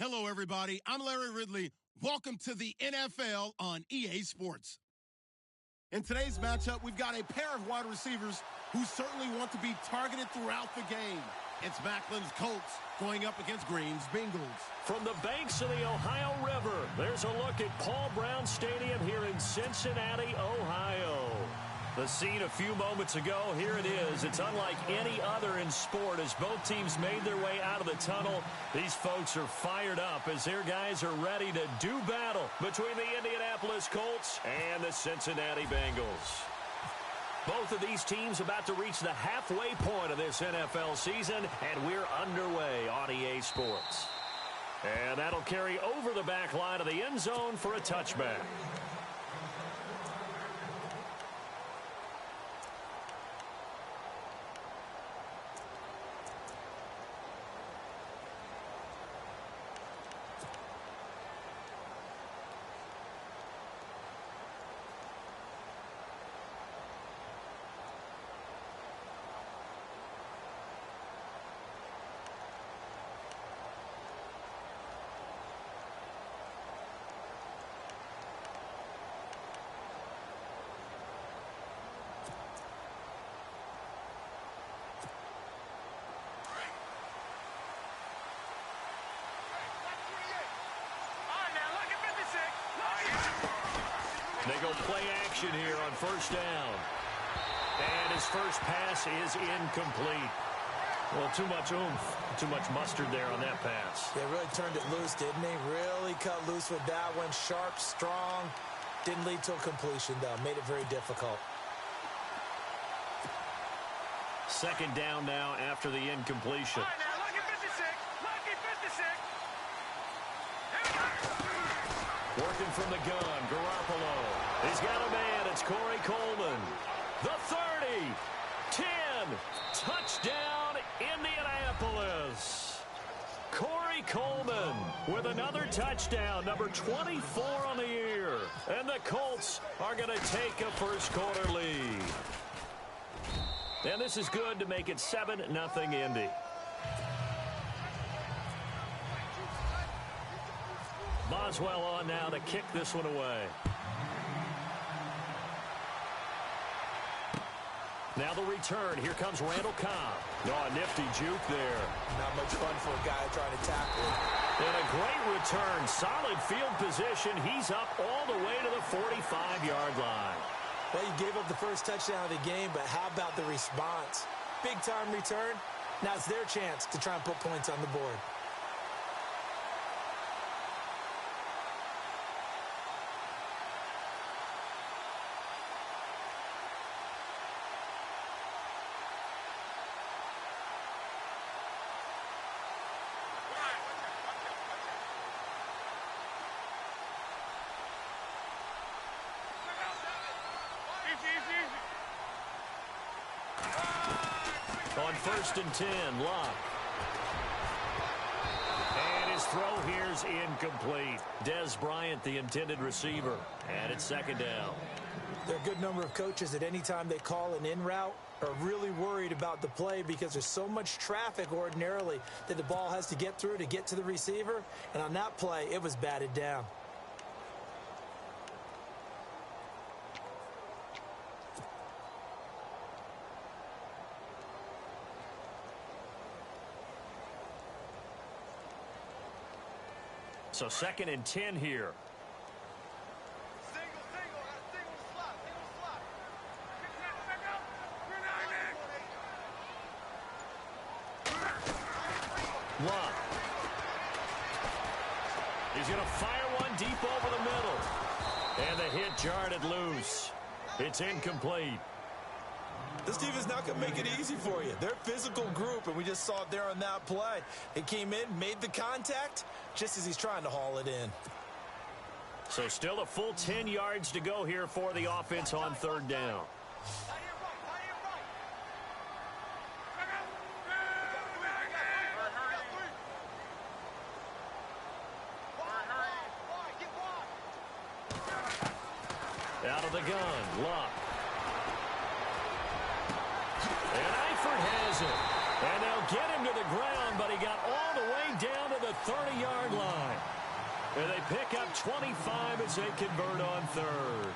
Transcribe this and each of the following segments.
Hello, everybody. I'm Larry Ridley. Welcome to the NFL on EA Sports. In today's matchup, we've got a pair of wide receivers who certainly want to be targeted throughout the game. It's Macklin's Colts going up against Green's Bengals. From the banks of the Ohio River, there's a look at Paul Brown Stadium here in Cincinnati, Ohio. The scene a few moments ago, here it is. It's unlike any other in sport as both teams made their way out of the tunnel. These folks are fired up as their guys are ready to do battle between the Indianapolis Colts and the Cincinnati Bengals. Both of these teams about to reach the halfway point of this NFL season, and we're underway on EA Sports. And that'll carry over the back line of the end zone for a touchback. They go play action here on first down. And his first pass is incomplete. Well, too much oomph, too much mustard there on that pass. They really turned it loose, didn't they? Really cut loose with that one. Sharp, strong. Didn't lead to a completion, though. Made it very difficult. Second down now after the incompletion. All right, now, lucky 56. Lucky 56. Working from the gun, Garoppolo. He's got a man. It's Corey Coleman. The 30. 10. Touchdown, Indianapolis. Corey Coleman with another touchdown, number 24 on the year. And the Colts are going to take a first-quarter lead. And this is good to make it 7-0 Indy. Boswell on now to kick this one away. Now the return. Here comes Randall Cobb. Oh, a nifty juke there. Not much fun for a guy trying to tackle it. And a great return. Solid field position. He's up all the way to the 45-yard line. Well, you gave up the first touchdown of the game, but how about the response? Big-time return. Now it's their chance to try and put points on the board. On first and 10, Locke. And his throw here's incomplete. Dez Bryant, the intended receiver. And it's second down. There are a good number of coaches that any time they call an in route are really worried about the play because there's so much traffic ordinarily that the ball has to get through to get to the receiver. And on that play, it was batted down. So second and 10 here. Love. He's going to fire one deep over the middle. And the hit jarred it loose. It's incomplete. This team is not going to make it easy for you. They're a physical group, and we just saw it there on that play. It came in, made the contact, just as he's trying to haul it in. So still a full 10 yards to go here for the offense on third down. Out of the gun, Luck. And Eifert has it. And they'll get him to the ground, but he got all the way down to the 30-yard line. as they convert on third.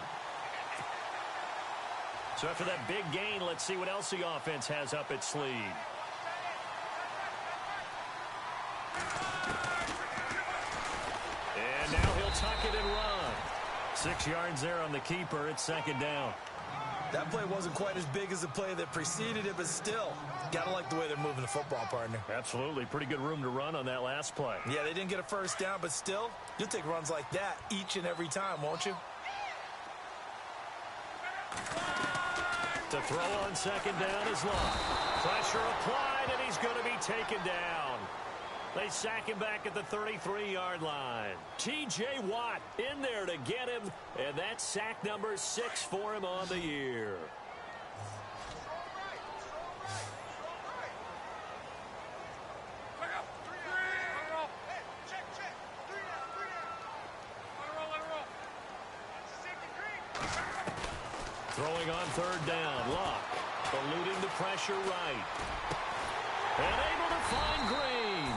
So after that big gain, let's see what else the offense has up its sleeve. And now he'll tuck it and run. 6 yards there on the keeper. It's second down. That play wasn't quite as big as the play that preceded it, but still, gotta like the way they're moving the football, partner. Absolutely. Pretty good room to run on that last play. Yeah, they didn't get a first down, but still, you'll take runs like that each and every time, won't you? To throw on second down is Locke. Pressure applied, and he's going to be taken down. They sack him back at the 33-yard line. T.J. Watt in there to get him, and that's sack number 6 for him on the year. Throwing on third down, Locke eluding the pressure right. And able to find Green.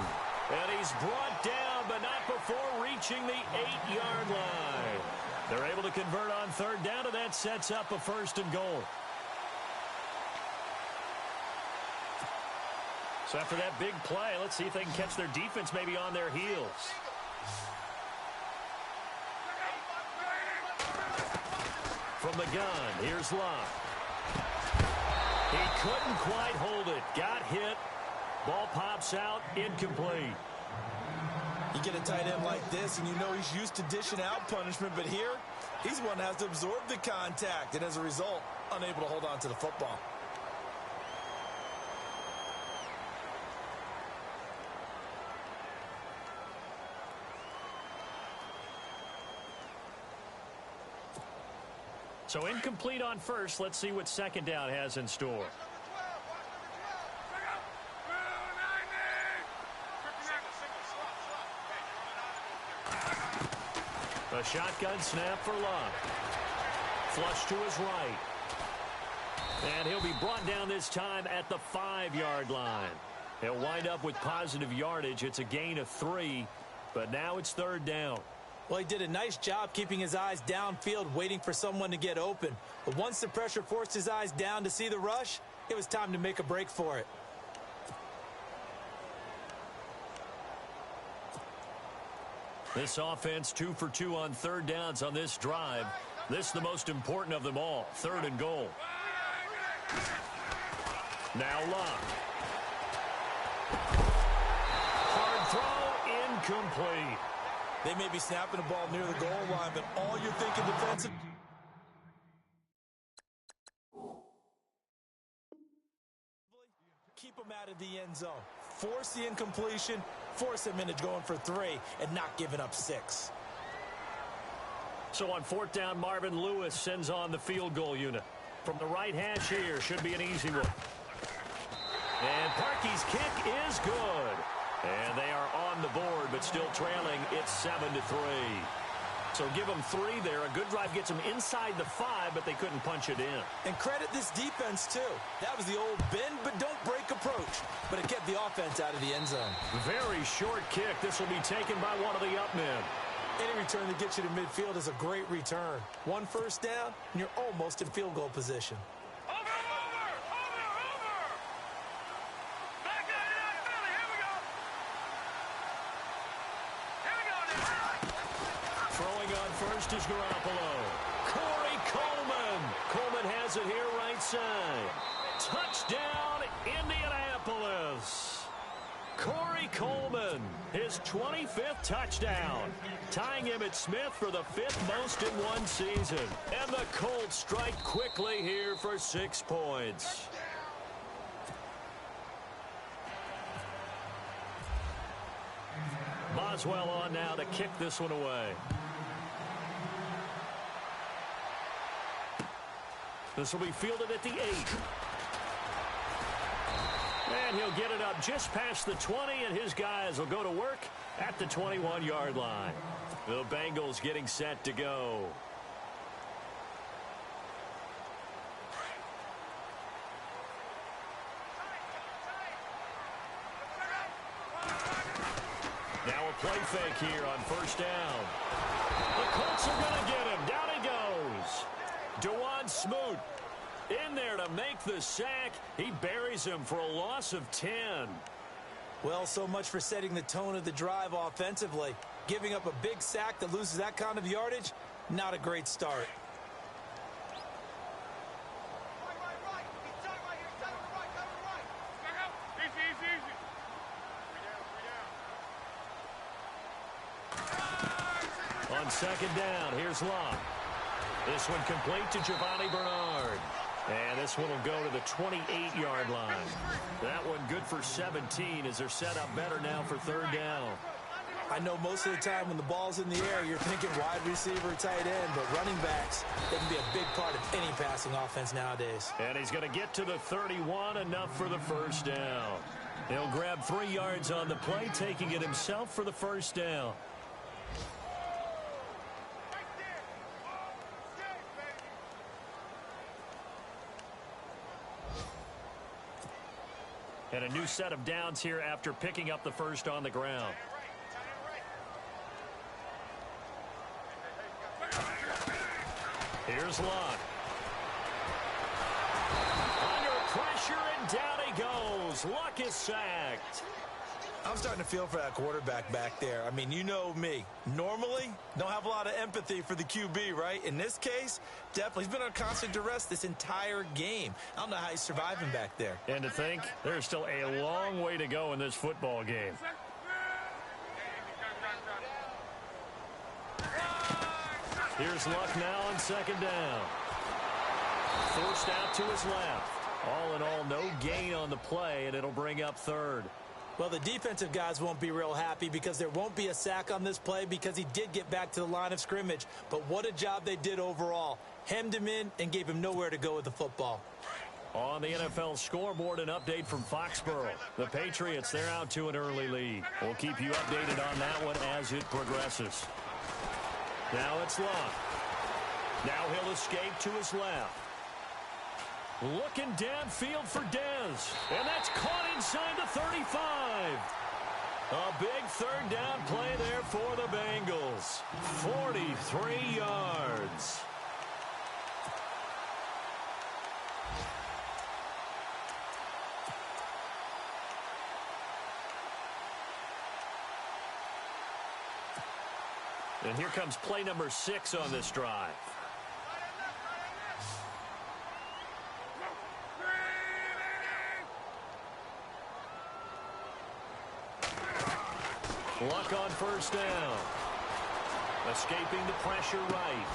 And he's brought down, but not before reaching the 8-yard line. They're able to convert on third down, and that sets up a first and goal. So after that big play, let's see if they can catch their defense maybe on their heels. From the gun, here's Locke. He couldn't quite hold it. Got hit. Ball pops out, incomplete. You get a tight end like this, and you know he's used to dishing out punishment, but here, he's one that has to absorb the contact, and as a result, unable to hold on to the football. So incomplete on first. Let's see what second down has in store. A shotgun snap for Locke. Flush to his right. And he'll be brought down this time at the 5-yard line. He'll wind up with positive yardage. It's a gain of 3, but now it's third down. Well, he did a nice job keeping his eyes downfield, waiting for someone to get open. But once the pressure forced his eyes down to see the rush, it was time to make a break for it. This offense 2 for 2 on third downs on this drive. This is the most important of them all, third and goal. Now Locke. Hard throw, incomplete. They may be snapping the ball near the goal line, but all you're thinking defensive. Keep them out of the end zone. Force the incompletion, force them into going for 3, and not giving up 6. So on fourth down, Marvin Lewis sends on the field goal unit. From the right hash here, should be an easy one. And Parkey's kick is good. And they are on the board, but still trailing. It's 7-3. So give them 3 there. A good drive gets them inside the 5, but they couldn't punch it in. And credit this defense, too. That was the old bend but don't break approach. But it kept the offense out of the end zone. Very short kick. This will be taken by one of the up men. Any return that gets you to midfield is a great return. 1 first down, and you're almost in field goal position. First is Garoppolo. Corey Coleman. Coleman has it here right side. Touchdown, Indianapolis. Corey Coleman, his 25th touchdown. Tying him at Smith for the 5th most in one season. And the Colts strike quickly here for 6 points. Boswell on now to kick this one away. This will be fielded at the 8. And he'll get it up just past the 20, and his guys will go to work at the 21-yard line. The Bengals getting set to go. Now a play fake here on first down. The Colts are going to get him. Down he goes. Dewan Smoot in there to make the sack. He buries him for a loss of 10. Well, so much for setting the tone of the drive offensively. Giving up a big sack that loses that kind of yardage, not a great start. On second down, here's Locke. This one complete to Giovanni Bernard. And this one will go to the 28-yard line. That one good for 17 as they're set up better now for third down. I know most of the time when the ball's in the air, you're thinking wide receiver, tight end, but running backs, they can be a big part of any passing offense nowadays. And he's going to get to the 31, enough for the first down. He'll grab 3 yards on the play, taking it himself for the first down. And a new set of downs here after picking up the first on the ground. Here's Locke. Under pressure, and down he goes. Luck is sacked. I'm starting to feel for that quarterback back there. I mean, you know me. Normally, don't have a lot of empathy for the QB, right? In this case, definitely. He's been on constant duress this entire game. I don't know how he's surviving back there. And to think, there's still a long way to go in this football game. Here's Luck now on second down. Forced out to his left. All in all, no gain on the play, and it'll bring up third. Well, the defensive guys won't be real happy because there won't be a sack on this play because he did get back to the line of scrimmage. But what a job they did overall. Hemmed him in and gave him nowhere to go with the football. On the NFL scoreboard, an update from Foxborough. The Patriots, they're out to an early lead. We'll keep you updated on that one as it progresses. Now it's Locke. Now he'll escape to his left. Looking downfield for Dez. And that's caught inside the 35. A big third down play there for the Bengals. 43 yards. And here comes play number 6 on this drive. Luck on first down. Escaping the pressure right.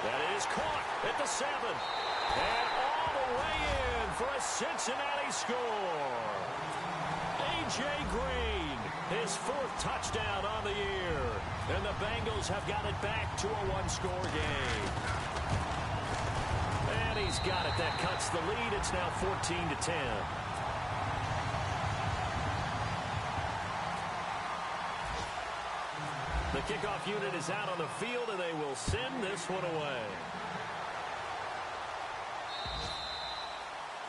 That is caught at the 7. And all the way in for a Cincinnati score. A.J. Green, his 4th touchdown on the year. And the Bengals have got it back to a 1-score game. And he's got it. That cuts the lead. It's now 14-10. The kickoff unit is out on the field, and they will send this one away.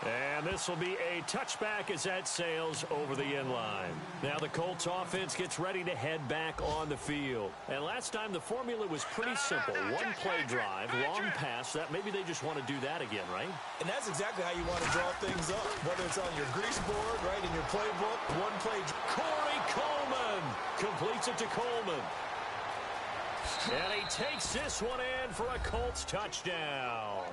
And this will be a touchback as that sails over the end line. Now the Colts offense gets ready to head back on the field. And last time the formula was pretty simple. 1-play drive, long pass. That maybe they just want to do that again, right? And that's exactly how you want to draw things up. Whether it's on your grease board, right, in your playbook, 1-play. Corey Coleman completes it to Coleman. And he takes this one in for a Colts touchdown.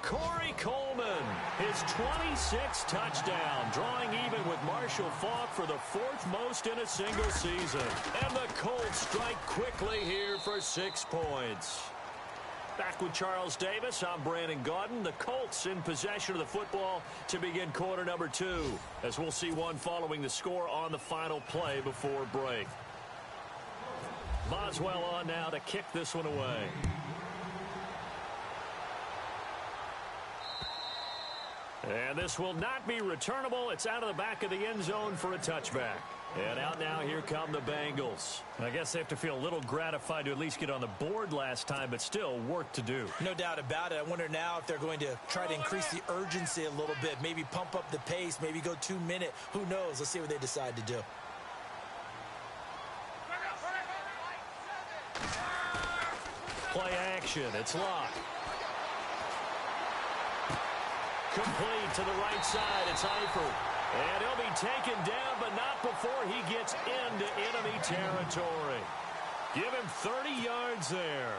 Corey Coleman, his 26th touchdown, drawing even with Marshall Faulk for the 4th most in a single season. And the Colts strike quickly here for 6 points. Back with Charles Davis, I'm Brandon Gaudin. The Colts in possession of the football to begin quarter number 2, as we'll see one following the score on the final play before break. Boswell on now to kick this one away. And this will not be returnable. It's out of the back of the end zone for a touchback. And out now, here come the Bengals. I guess they have to feel a little gratified to at least get on the board last time, but still work to do. No doubt about it. I wonder now if they're going to try to increase the urgency a little bit, maybe pump up the pace, maybe go 2-minute. Who knows? Let's see what they decide to do. play action. It's Locke. Complete to the right side. It's Eifert. And he'll be taken down, but not before he gets into enemy territory. Give him 30 yards there.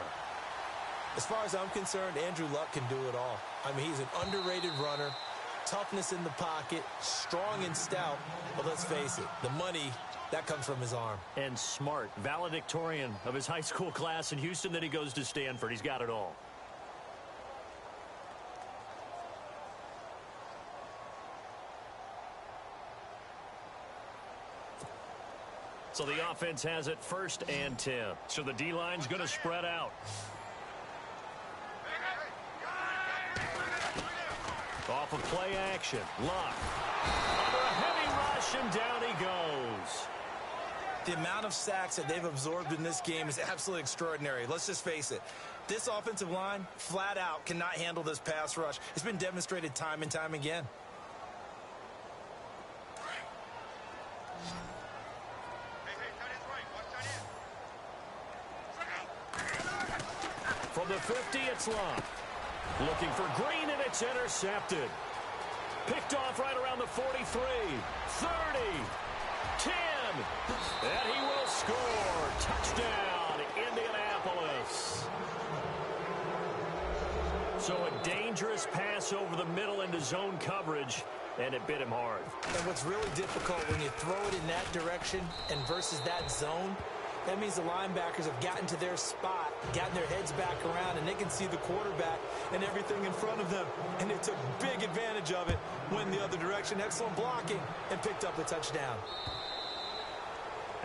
As far as I'm concerned, Andrew Luck can do it all. I mean, he's an underrated runner, toughness in the pocket, strong and stout. But let's face it, the money, that comes from his arm. And smart, valedictorian of his high school class in Houston. Then he goes to Stanford. He's got it all. So the offense has it 1st and 10. So the D-line's going to spread out. Off of play action. Locke. Under a heavy rush, and down he goes. The amount of sacks that they've absorbed in this game is absolutely extraordinary. Let's just face it. This offensive line, flat out, cannot handle this pass rush. It's been demonstrated time and time again. From the 50, it's Locke. Looking for Green, and it's intercepted. Picked off right around the 43, 30, 10, and he will score. Touchdown, Indianapolis. So a dangerous pass over the middle into zone coverage, and it bit him hard. And what's really difficult when you throw it in that direction and versus that zone, that means the linebackers have gotten to their spot, gotten their heads back around, and they can see the quarterback and everything in front of them. And they took big advantage of it, went the other direction, excellent blocking, and picked up the touchdown.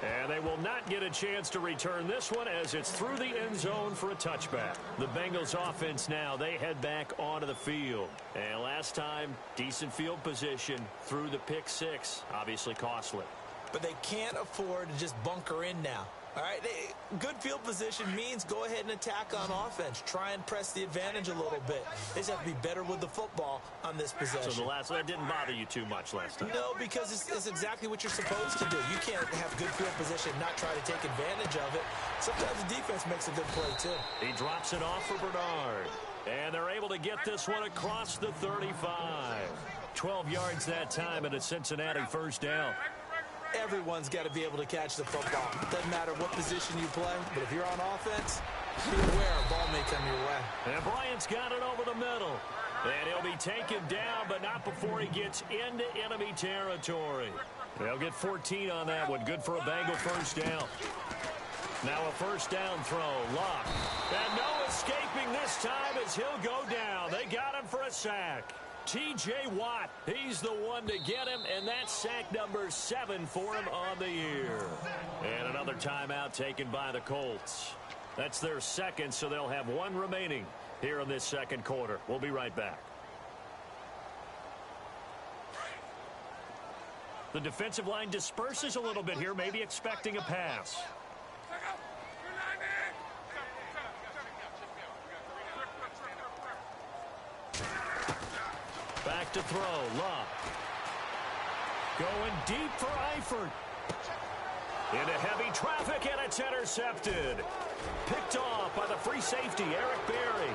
And they will not get a chance to return this one as it's through the end zone for a touchback. The Bengals offense now, they head back onto the field. And last time, decent field position through the pick 6, obviously costly. But they can't afford to just bunker in now. All right, good field position means go ahead and attack on offense. Try and press the advantage a little bit. They just have to be better with the football on this possession. So that didn't bother you too much last time? No, because it's exactly what you're supposed to do. You can't have good field position and not try to take advantage of it. Sometimes the defense makes a good play, too. He drops it off for Bernard. And they're able to get this one across the 35. 12 yards that time, and a Cincinnati first down. Everyone's got to be able to catch the football. Doesn't matter what position you play, but if you're on offense, be aware a ball may come your way. And Bryant's got it over the middle. And he'll be taken down, but not before he gets into enemy territory. They'll get 14 on that one. Good for a Bengal first down. Now a first down throw. Locke. And no escaping this time as he'll go down. They got him for a sack. T.J. Watt, he's the one to get him, and that's sack number 7 for him on the year. And another timeout taken by the Colts. That's their second, so they'll have one remaining here in this second quarter. We'll be right back. The defensive line disperses a little bit here, maybe expecting a pass. Back to throw. Locke. Going deep for Eifert. Into heavy traffic, and it's intercepted. Picked off by the free safety, Eric Berry.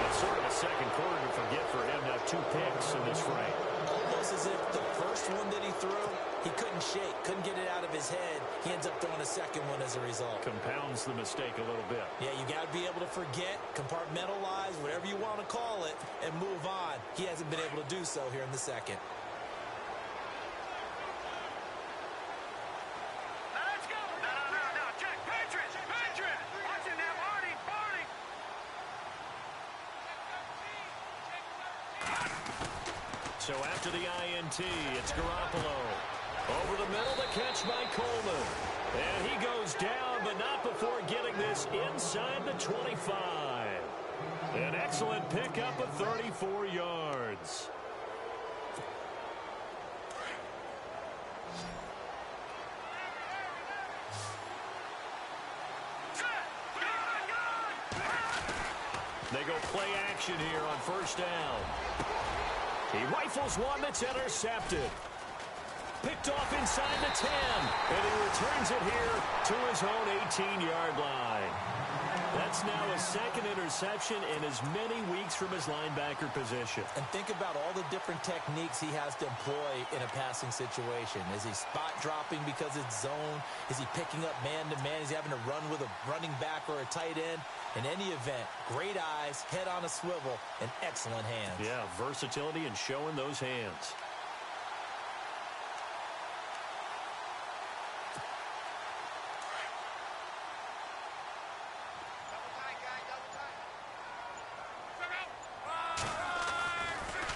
It's sort of a second quarter to forget for him to have 2 picks in this frame. Almost as if the first one that he threw, he couldn't shake, couldn't get it out of his head. He ends up throwing a second one as a result. Compounds the mistake a little bit. Yeah, you got to be able to forget, compartmentalize, whatever you want to call it, and move on. He hasn't been able to do so here in the second. Let's go. No. Check. Patriots. Watch it now, Barney. So after the INT, it's Garoppolo. Over the middle, the catch by Coleman. And he goes down, but not before getting this inside the 25. An excellent pickup of 34 yards. They go play action here on first down. He rifles one that's intercepted. Picked off inside the 10. And he returns it here to his own 18-yard line. That's now his second interception in as many weeks from his linebacker position. And think about all the different techniques he has to employ in a passing situation. Is he spot dropping because it's zone? Is he picking up man-to-man? Is he having to run with a running back or a tight end? In any event, great eyes, head on a swivel, and excellent hands. Yeah, versatility and showing those hands.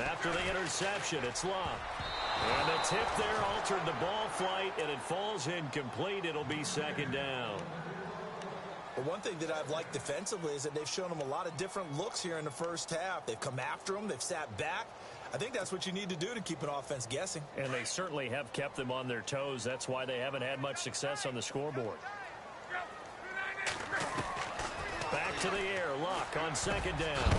After the interception, it's Love. And the tip there altered the ball flight, and it falls incomplete. It'll be second down. Well, one thing that I've liked defensively is that they've shown him a lot of different looks here in the first half. They've come after him. They've sat back. I think that's what you need to do to keep an offense guessing. And they certainly have kept them on their toes. That's why they haven't had much success on the scoreboard. Back to the air. Luck on second down.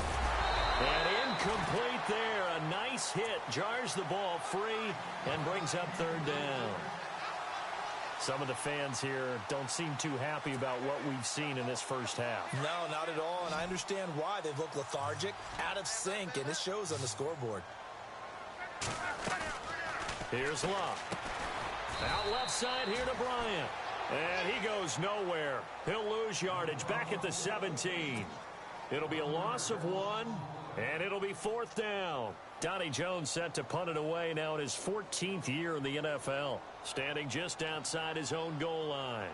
And incomplete there. A nice hit. Jars the ball free and brings up third down. Some of the fans here don't seem too happy about what we've seen in this first half. No, not at all, and I understand why. They've looked lethargic, out of sync, and it shows on the scoreboard. Here's Love. Out left side here to Bryant. And he goes nowhere. He'll lose yardage back at the 17. It'll be a loss of 1, and it'll be fourth down. Donnie Jones set to punt it away now in his 14th year in the NFL, standing just outside his own goal line.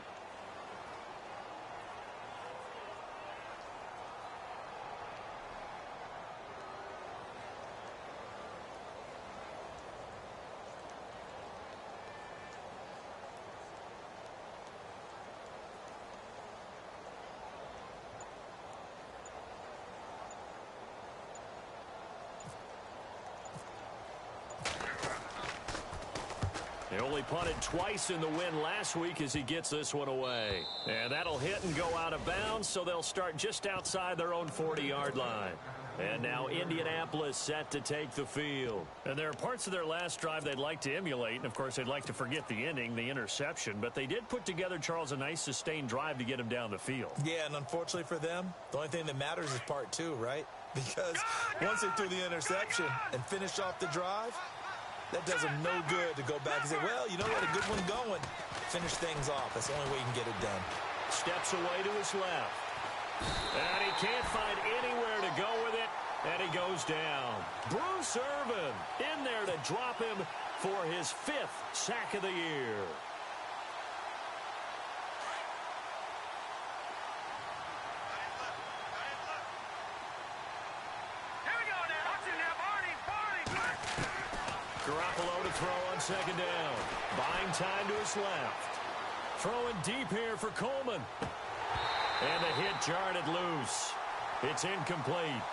They only punted twice in the win last week as he gets this one away. And that'll hit and go out of bounds, so they'll start just outside their own 40-yard line. And now Indianapolis set to take the field. And there are parts of their last drive they'd like to emulate. And, of course, they'd like to forget the ending, the interception. But they did put together, Charles, a nice sustained drive to get him down the field. Yeah, and unfortunately for them, the only thing that matters is part 2, right? Because once they threw the interception and finished off the drive, that does them no good to go back and say, well, you know what, a good one going. Finish things off. That's the only way you can get it done. Steps away to his left. And he can't find anywhere to go with it. And he goes down. Bruce Irvin in there to drop him for his 5th sack of the year. Garoppolo to throw on second down. Buying time to his left. Throwing deep here for Coleman. And the hit jarred it loose. It's incomplete.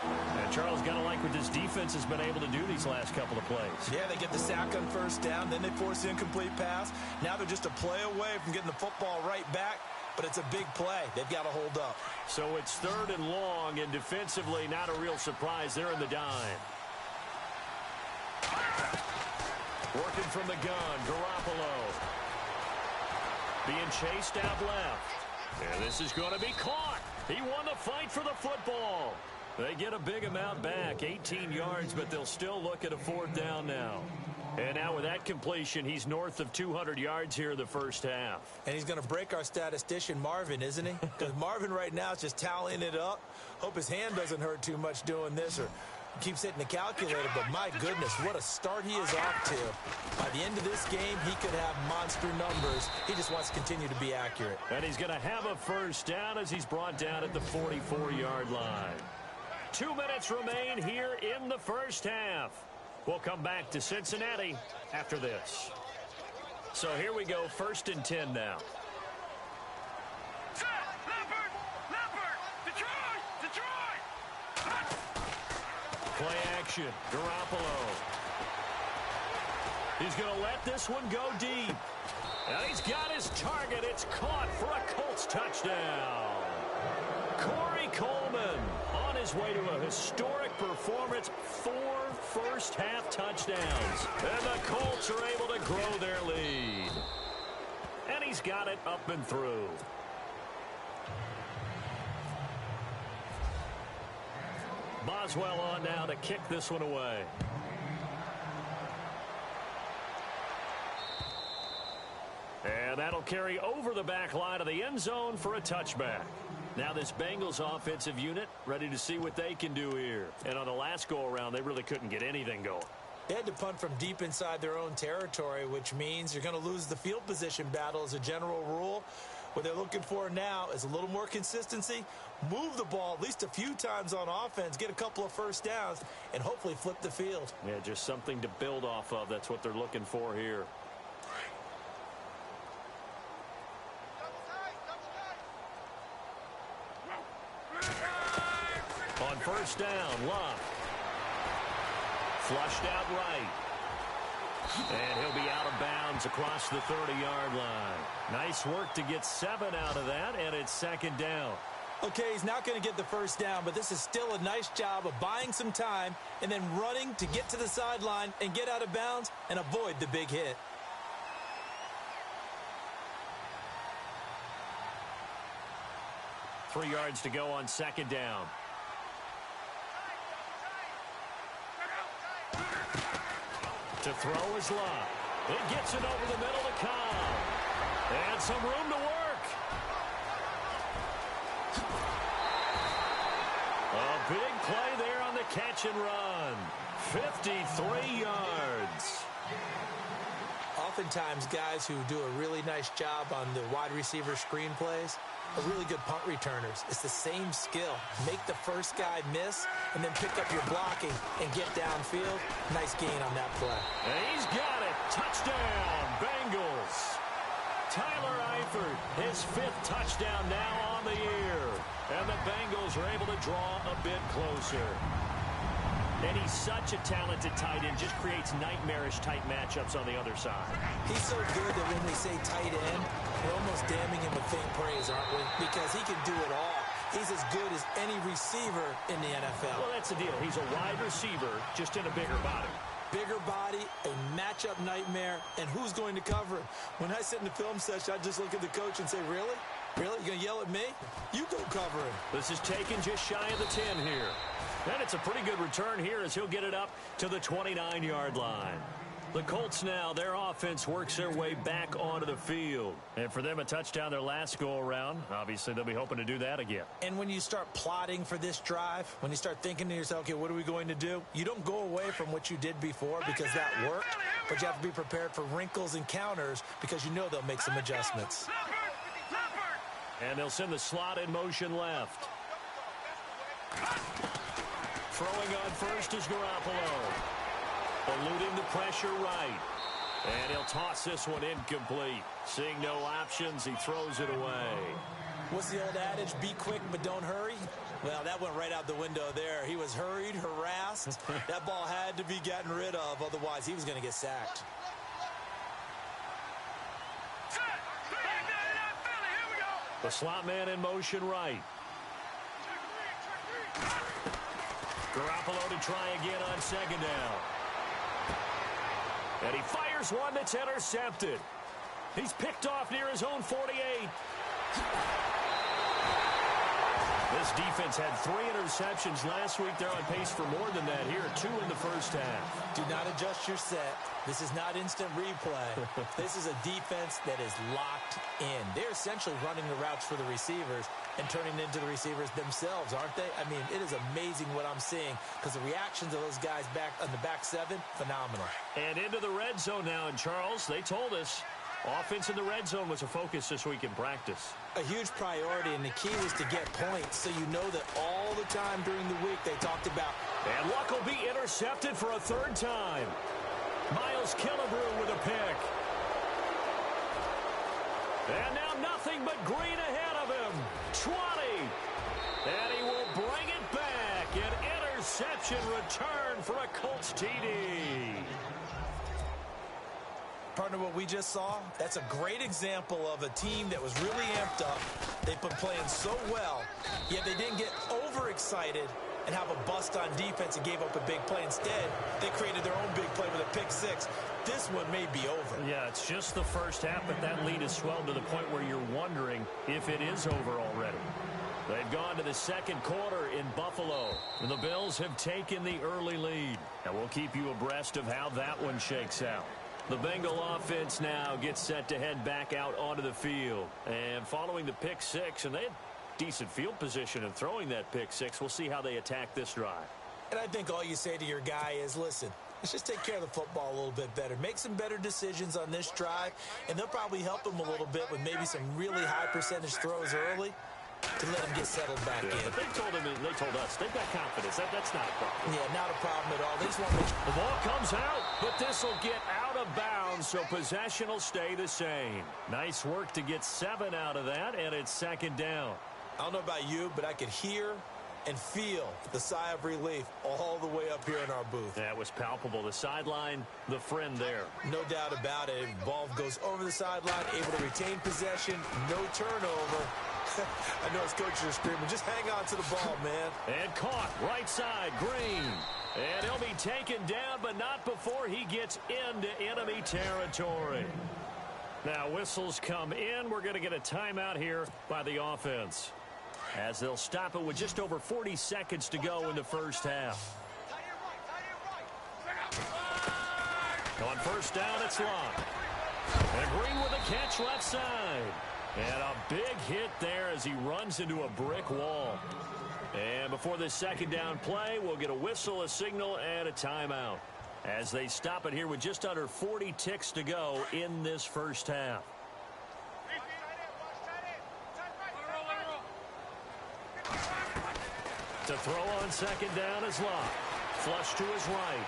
And Charles, got to like what this defense has been able to do these last couple of plays. Yeah, they get the sack on first down, then they force the incomplete pass. Now they're just a play away from getting the football right back, but it's a big play. They've got to hold up. So it's third and long, and defensively not a real surprise. They're in the dime. Working from the gun, Garoppolo. Being chased out left. And this is going to be caught. He won the fight for the football. They get a big amount back, 18 yards, but they'll still look at a fourth down now. And now with that completion, he's north of 200 yards here in the first half. And he's going to break our statistician, Marvin, isn't he? Because Marvin right now is just tallying it up. Hope his hand doesn't hurt too much doing this or keeps hitting the calculator. But my goodness, what a start he is off to. By the end of this game, he could have monster numbers. He just wants to continue to be accurate. And he's going to have a first down as he's brought down at the 44-yard line. 2 minutes remain here in the first half. We'll come back to Cincinnati after this. So here we go, 1st and 10 now. Play action, Garoppolo. He's going to let this one go deep. And he's got his target. It's caught for a Colts touchdown. Corey Coleman on his way to a historic performance, 4 first-half touchdowns. And the Colts are able got it up and through. Boswell on now to kick this one away. And that'll carry over the back line of the end zone for a touchback. Now this Bengals offensive unit ready to see what they can do here. And on the last go-around, they really couldn't get anything going. They had to punt from deep inside their own territory, which means you're going to lose the field position battle as a general rule. What they're looking for now is a little more consistency, move the ball at least a few times on offense, get a couple of first downs, and hopefully flip the field. Yeah, just something to build off of. That's what they're looking for here. On first down, Love. Flushed out right. And he'll be out of bounds across the 30-yard line. Nice work to get 7 out of that, and it's second down. Okay, he's not going to get the first down, but this is still a nice job of buying some time and then running to get to the sideline and get out of bounds and avoid the big hit. Three yards to go on second down. To throw is Love. It gets it over the middle to Cobb. And some room to work. A big play there on the catch and run. 53 yards. Oftentimes, guys who do a really nice job on the wide receiver screen plays are really good punt returners. It's the same skill. Make the first guy miss and then pick up your blocking and get downfield. Nice gain on that play. And he's got it. Touchdown, Bengals. Tyler Eifert, his 5th touchdown now on the year. And the Bengals are able to draw a bit closer. And he's such a talented tight end, just creates nightmarish tight matchups on the other side. He's so good that when we say tight end, we're almost damning him with faint praise, aren't we? Because he can do it all. He's as good as any receiver in the NFL. Well, that's the deal. He's a wide receiver, just in a bigger body. Bigger body, a matchup nightmare, and who's going to cover him? When I sit in the film session, I just look at the coach and say, really? Really? You going to yell at me? You go cover him. This is taken just shy of the 10 here. And it's a pretty good return here as he'll get it up to the 29-yard line. The Colts now, their offense works their way back onto the field. And for them, a touchdown their last go-around. Obviously, they'll be hoping to do that again. And when you start plotting for this drive, when you start thinking to yourself, okay, what are we going to do? You don't go away from what you did before because that worked, but you have to be prepared for wrinkles and counters because you know they'll make some adjustments. And they'll send the slot in motion left. Throwing on first is Garoppolo. Eluding the pressure right. And he'll toss this one incomplete. Seeing no options, he throws it away. What's the old adage? Be quick, but don't hurry. Well, that went right out the window there. He was hurried, harassed. That ball had to be gotten rid of. Otherwise, he was going to get sacked. The slot man in motion right. Garoppolo to try again on second down. And he fires one that's intercepted. He's picked off near his own 48. This defense had 3 interceptions last week. They're on pace for more than that here. 2 in the first half. Do not adjust your set. This is not instant replay. This is a defense that is locked in. They're essentially running the routes for the receivers and turning into the receivers themselves, aren't they? I mean, it is amazing what I'm seeing because the reactions of those guys back on the back 7, phenomenal. And into the red zone now. And Charles, they told us offense in the red zone was a focus this week in practice. A huge priority, and the key was to get points so you know that all the time during the week they talked about. And Luck will be intercepted for a 3rd time. Miles Killebrew with a pick. And now nothing but green ahead of him. 20. And he will bring it back. An interception return for a Colts TD. Partner, what we just saw, that's a great example of a team that was really amped up. They've been playing so well, yet they didn't get overexcited and have a bust on defense and gave up a big play. Instead, they created their own big play with a pick six. This one may be over. Yeah, it's just the first half, but that lead has swelled to the point where you're wondering if it is over already. They've gone to the second quarter in Buffalo, and the Bills have taken the early lead. And we'll keep you abreast of how that one shakes out. The Bengal offense now gets set to head back out onto the field. And following the pick six, and they had decent field position in throwing that pick six, we'll see how they attack this drive. And I think all you say to your guy is, listen, let's just take care of the football a little bit better. Make some better decisions on this drive, and they'll probably help him a little bit with maybe some really high percentage throws early to let him get settled back in. But they told us they've got confidence. That's not a problem. Yeah, not a problem at all. They just want to make sure. The ball comes out, but this will get out of bounds, so possession will stay the same. Nice work to get 7 out of that, and it's second down. I don't know about you, but I could hear and feel the sigh of relief all the way up here in our booth. That was palpable. The sideline, the friend there. No doubt about it. Ball goes over the sideline, able to retain possession, no turnover. I know his coaches are screaming, just hang on to the ball, man. And caught, right side, Green. And he'll be taken down, but not before he gets into enemy territory. Now, whistles come in. We're going to get a timeout here by the offense, as they'll stop it with just over 40 seconds to go in the first half. On first down, it's Locke. And Green with a catch left side. And a big hit there as he runs into a brick wall. And before this second down play, we'll get a whistle, a signal, and a timeout, as they stop it here with just under 40 ticks to go in this first half. To throw on second down is Locke. Flush to his right.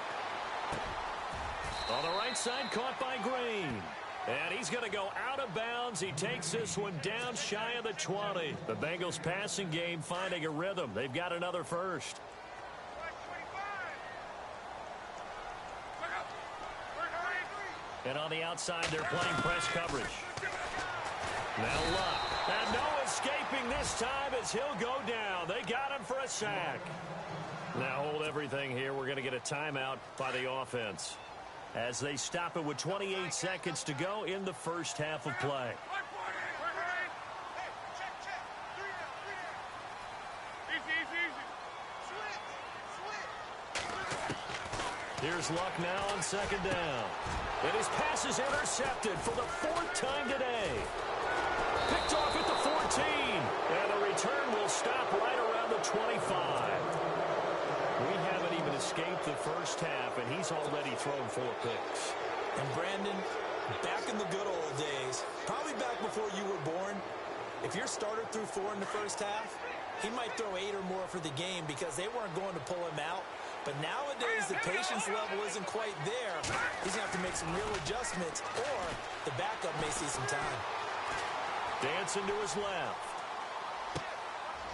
On the right side, caught by Green. And he's going to go out of bounds. He takes this one down shy of the 20. The Bengals passing game finding a rhythm. They've got another first. And on the outside, they're playing press coverage. Now Luck. And no escaping this time as he'll go down. They got him for a sack. Now hold everything here. We're going to get a timeout by the offense, as they stop it with 28 seconds to go in the first half of play. Here's Luck now on second down. And his pass is intercepted for the 4th time today. Picked off at the 14. And the return will stop right around the 25. We haven't even escaped the first half, and he's already thrown 4 picks. And Brandon, back in the good old days, probably back before you were born, if your starter threw 4 in the first half, he might throw 8 or more for the game because they weren't going to pull him out. But nowadays, the patience level isn't quite there. He's going to have to make some real adjustments, or the backup may see some time. Dancing to his left.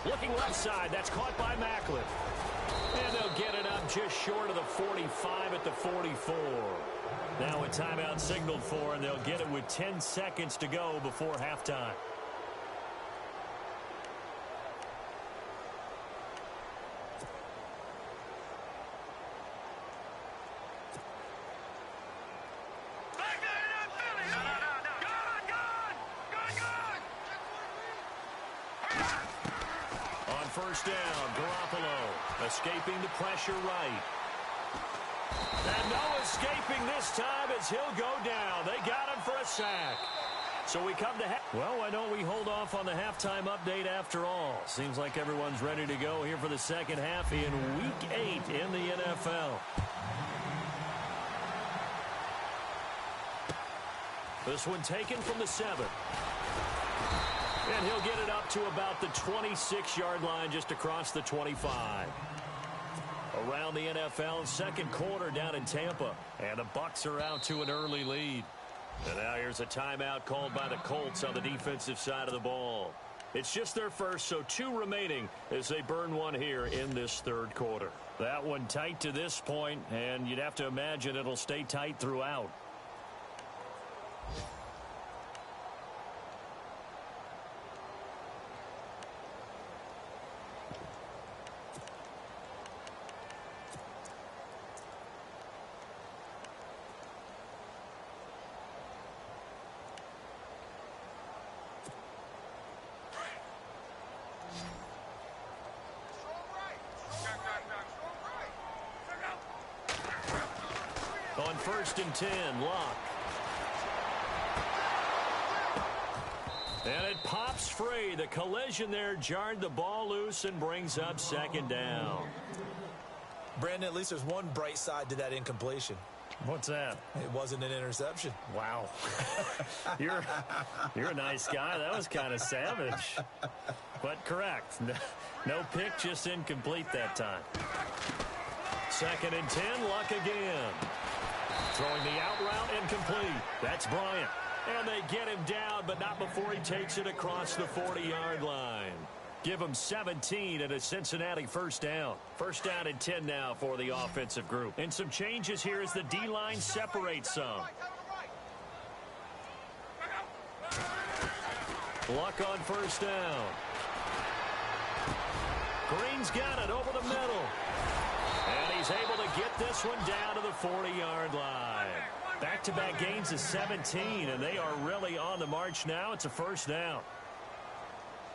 Looking left side. That's caught by Macklin. And they'll get it up just short of the 45 at the 44. Now a timeout signaled for, and they'll get it with 10 seconds to go before halftime. First down, Garoppolo escaping the pressure right. And no escaping this time as he'll go down. They got him for a sack. So we come to well, why don't we hold off on the halftime update after all? Seems like everyone's ready to go here for the second half in Week 8 in the NFL. This one taken from the 7. And he'll get it up to about the 26-yard line, just across the 25. Around the NFL, second quarter down in Tampa. And the Bucs are out to an early lead. And now here's a timeout called by the Colts on the defensive side of the ball. It's just their first, so 2 remaining as they burn one here in this third quarter. That one tight to this point, and you'd have to imagine it'll stay tight throughout. On 1st and 10, Luck. And it pops free. The collision there jarred the ball loose and brings up 2nd down. Brandon, at least there's one bright side to that incompletion. What's that? It wasn't an interception. Wow. You're a nice guy. That was kind of savage. But correct. No pick, just incomplete that time. 2nd and 10, Luck again. Throwing the out route, incomplete. That's Bryant. And they get him down, but not before he takes it across the 40-yard line. Give him 17 and a Cincinnati 1st down. 1st down and 10 now for the offensive group. And some changes here as the D-line separates some. Luck on 1st down. Green's got it over the middle. And he's able to get this one down to the 40-yard line. Back-to-back gains of 17, and they are really on the march now. It's a 1st down.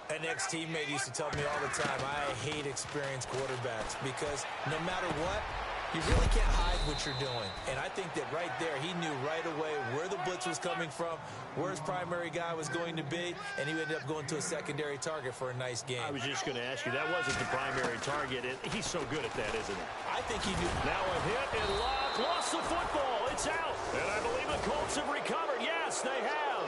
An ex-teammate used to tell me all the time, I hate experienced quarterbacks because no matter what, you really can't hide what you're doing. And I think that right there, he knew right away where the blitz was coming from, where his primary guy was going to be, and he ended up going to a secondary target for a nice game. I was just going to ask you, that wasn't the primary target. He's so good at that, isn't he? I think he knew. Now a hit, and Locke lost the football. It's out. And I believe the Colts have recovered. Yes, they have.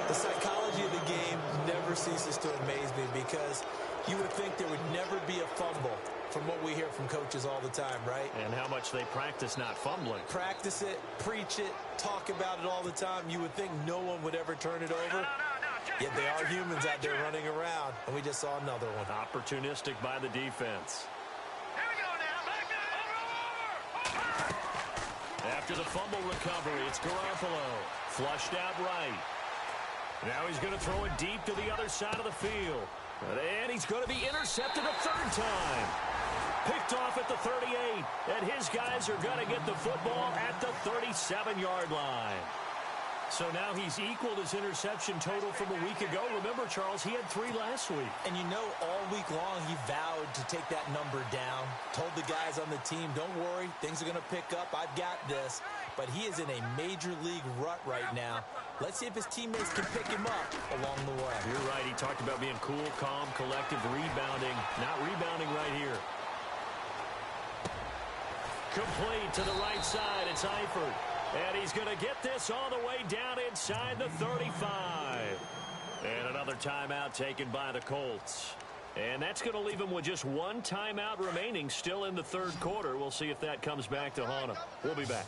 The psychology of the game never ceases to amaze me because you would think there would never be a fumble from what we hear from coaches all the time, right? And how much they practice not fumbling. Practice it, preach it, talk about it all the time. You would think no one would ever turn it over. Yet they are humans out there running around, and we just saw another one. Opportunistic by the defense. Here we go now. Back down. Over. After the fumble recovery, it's Garoppolo. Flushed out right. Now he's going to throw it deep to the other side of the field. And he's going to be intercepted a 3rd time. Picked off at the 38. And his guys are going to get the football at the 37-yard line. So now he's equaled his interception total from a week ago. Remember, Charles, he had 3 last week. And you know, all week long, he vowed to take that number down. Told the guys on the team, don't worry, things are going to pick up. I've got this. But he is in a major league rut right now. Let's see if his teammates can pick him up along the way. You're right. He talked about being cool, calm, collective, rebounding. Not rebounding right here. Complete to the right side. It's Eifert. And he's going to get this all the way down inside the 35. And another timeout taken by the Colts. And that's going to leave him with just 1 timeout remaining still in the 3rd quarter. We'll see if that comes back to haunt him. We'll be back.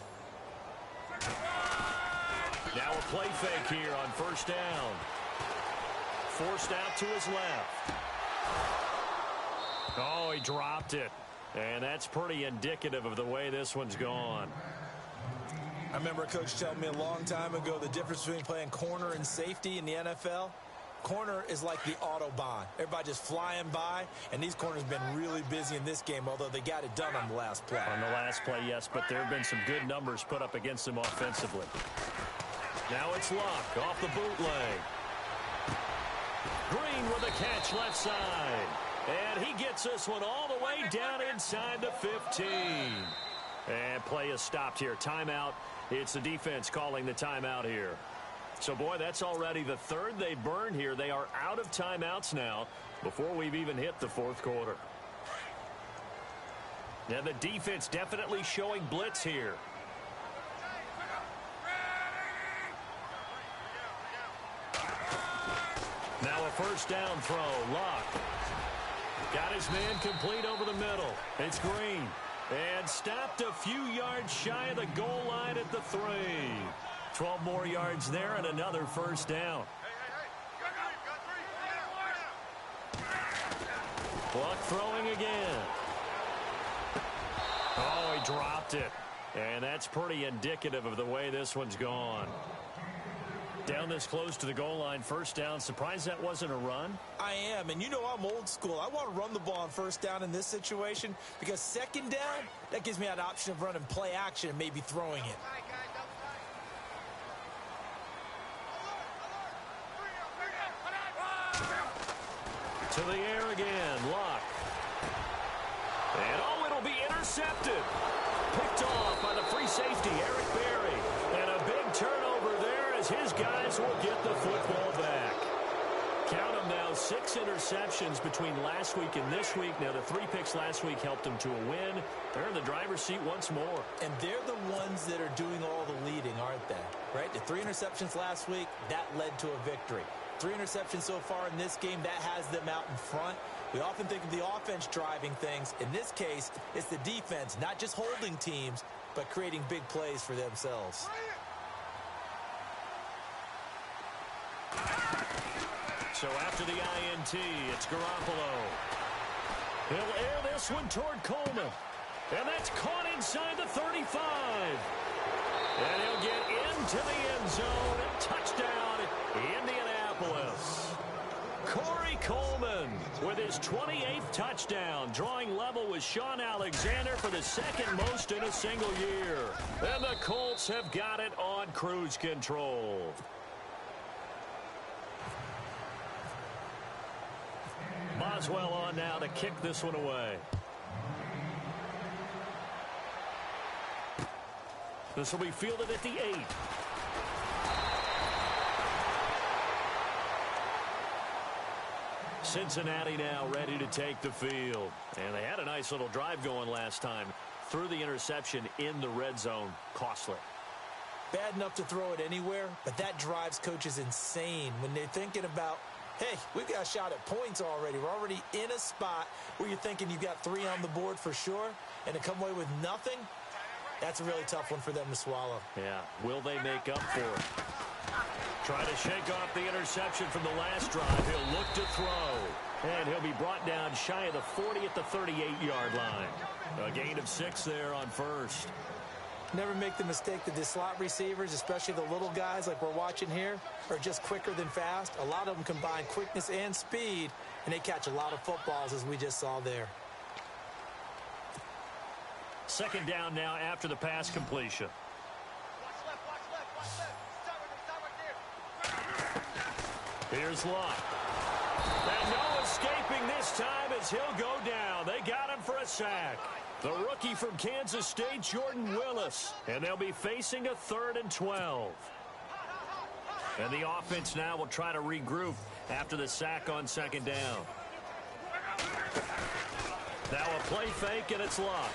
Now a play fake here on 1st down. Forced out to his left. Oh, he dropped it. And that's pretty indicative of the way this one's gone. I remember a coach telling me a long time ago the difference between playing corner and safety in the NFL. Corner is like the Autobahn. Everybody just flying by, and these corners have been really busy in this game, although they got it done on the last play. On the last play, yes, but there have been some good numbers put up against them offensively. Now it's Luck off the bootleg. Green with a catch left side. And he gets this one all the way down inside the 15. And play is stopped here. Timeout. It's the defense calling the timeout here. So, boy, that's already the 3rd they burned here. They are out of timeouts now before we've even hit the 4th quarter. Now, the defense definitely showing blitz here. Now a 1st down throw. Luck. Got his man complete over the middle. It's Green. And stopped a few yards shy of the goal line at the 3. 12 more yards there and another 1st down. Luck throwing again. Oh, he dropped it. And that's pretty indicative of the way this one's gone. Down this close to the goal line, 1st down. Surprised that wasn't a run? I am, and you know I'm old school. I want to run the ball on 1st down in this situation because 2nd down, that gives me an option of running play action and maybe throwing it. To the air again, Luck. And oh, it'll be intercepted. Picked off by the free safety, Eric Berry. And a big turnover there as his guys will get the football back. Count them now, 6 interceptions between last week and this week. Now, the 3 picks last week helped them to a win. They're in the driver's seat once more. And they're the ones that are doing all the leading, aren't they? Right? The 3 interceptions last week, that led to a victory. 3 interceptions so far in this game, that has them out in front. We often think of the offense driving things. In this case, it's the defense, not just holding teams, but creating big plays for themselves. So after the INT, it's Garoppolo. He'll air this one toward Coleman. And that's caught inside the 35. And he'll get into the end zone. Touchdown, Indianapolis. Corey Coleman with his 28th touchdown, drawing level with Sean Alexander for the 2nd most in a single year. And the Colts have got it on cruise control. Boswell on now to kick this one away. This will be fielded at the 8. Cincinnati now ready to take the field. And they had a nice little drive going last time. Threw the interception in the red zone. Costly. Bad enough to throw it anywhere, but that drives coaches insane when they're thinking about, hey, we've got a shot at points already. We're already in a spot where you're thinking you've got 3 on the board for sure, and to come away with nothing, that's a really tough one for them to swallow. Yeah, will they make up for it? Try to shake off the interception from the last drive. He'll look to throw, and he'll be brought down shy of the 40 at the 38-yard line. A gain of 6 there on first. Never make the mistake that the slot receivers, especially the little guys like we're watching here, are just quicker than fast. A lot of them combine quickness and speed, and they catch a lot of footballs, as we just saw there. 2nd down now after the pass completion. Here's Lott. And no escaping this time as he'll go down. They got him for a sack. The rookie from Kansas State, Jordan Willis. And they'll be facing a 3rd and 12. And the offense now will try to regroup after the sack on 2nd down. Now a play fake, and it's Lott.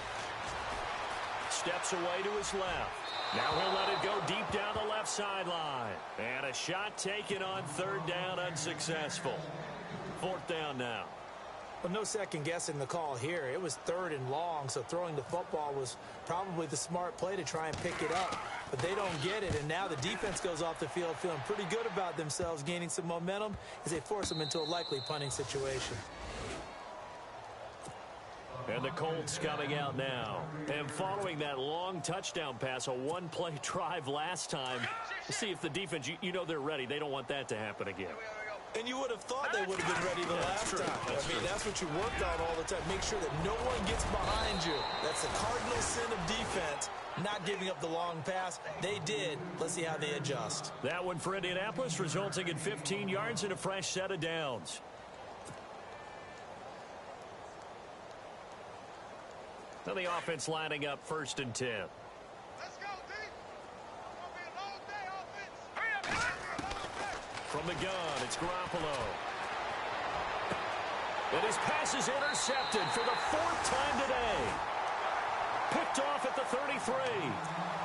Steps away to his left. Now he'll let it go deep down the left sideline. And a shot taken on 3rd down, unsuccessful. 4th down now. Well, no second guessing the call here. It was 3rd and long, so throwing the football was probably the smart play to try and pick it up. But they don't get it, and now the defense goes off the field feeling pretty good about themselves, gaining some momentum as they force them into a likely punting situation. And the Colts coming out now. And following that long touchdown pass, a 1-play drive last time, we'll see if the defense, you know they're ready. They don't want that to happen again. And you would have thought they would have been ready the last time. That's what you worked on all the time. Make sure that no one gets behind you. That's the cardinal sin of defense, not giving up the long pass. They did. Let's see how they adjust. That one for Indianapolis, resulting in 15 yards and a fresh set of downs. Now the offense lining up 1st and 10. Let's go, D. It's gonna be a long day, offense. Hurry up. From the gun, it's Garoppolo. And his pass is intercepted for the 4th time today. Picked off at the 33.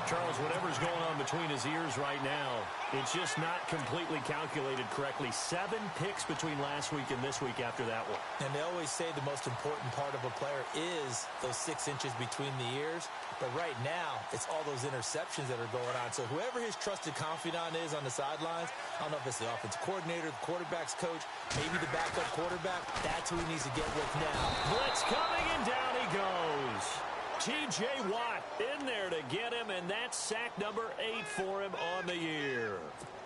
Charles, whatever's going on between his ears right now, it's just not completely calculated correctly. 7 picks between last week and this week after that one. And they always say the most important part of a player is those 6 inches between the ears. But right now, it's all those interceptions that are going on. So whoever his trusted confidant is on the sidelines, I don't know if it's the offensive coordinator, the quarterback's coach, maybe the backup quarterback, that's who he needs to get with now. Blitz coming, and down he goes. T.J. Watt in there to get him, and that's sack number 8 for him on the year.